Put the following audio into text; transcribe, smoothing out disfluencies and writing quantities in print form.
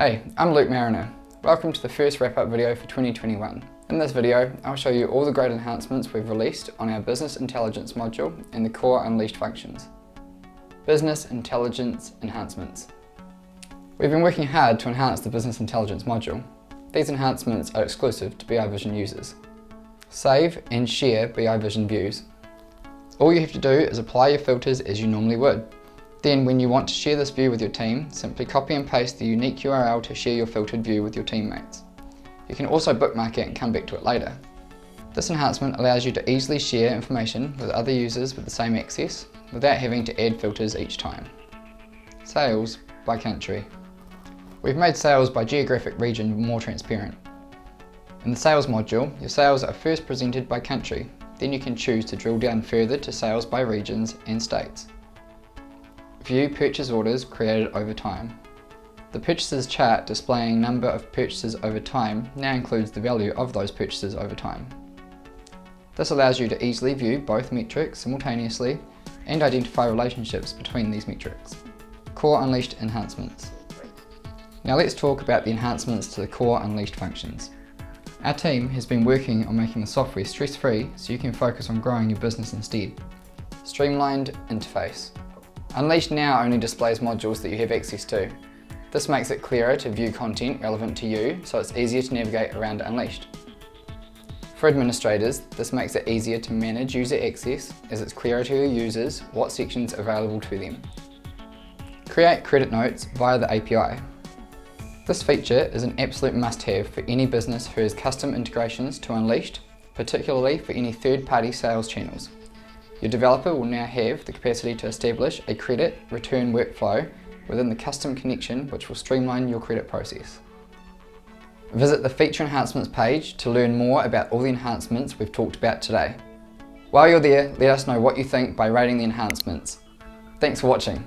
Hey, I'm Luke Mariner. Welcome to the first wrap-up video for 2021. In this video, I'll show you all the great enhancements we've released on our Business Intelligence module and the core Unleashed functions. Business Intelligence Enhancements. We've been working hard to enhance the Business Intelligence module. These enhancements are exclusive to BI Vision users. Save and share BI Vision views. All you have to do is apply your filters as you normally would. Then when you want to share this view with your team, simply copy and paste the unique URL to share your filtered view with your teammates. You can also bookmark it and come back to it later. This enhancement allows you to easily share information with other users with the same access without having to add filters each time. Sales by country. We've made sales by geographic region more transparent. In the sales module, your sales are first presented by country, then you can choose to drill down further to sales by regions and states. View purchase orders created over time. The purchases chart displaying number of purchases over time now includes the value of those purchases over time. This allows you to easily view both metrics simultaneously and identify relationships between these metrics. Core Unleashed enhancements. Now let's talk about the enhancements to the core Unleashed functions. Our team has been working on making the software stress-free so you can focus on growing your business instead. Streamlined interface. Unleashed now only displays modules that you have access to. This makes it clearer to view content relevant to you, so it's easier to navigate around Unleashed. For administrators, this makes it easier to manage user access as it's clearer to your users what sections are available to them. Create credit notes via the API. This feature is an absolute must-have for any business who has custom integrations to Unleashed, particularly for any third-party sales channels. Your developer will now have the capacity to establish a credit return workflow within the custom connection, which will streamline your credit process. Visit the feature enhancements page to learn more about all the enhancements we've talked about today. While you're there, let us know what you think by rating the enhancements. Thanks for watching.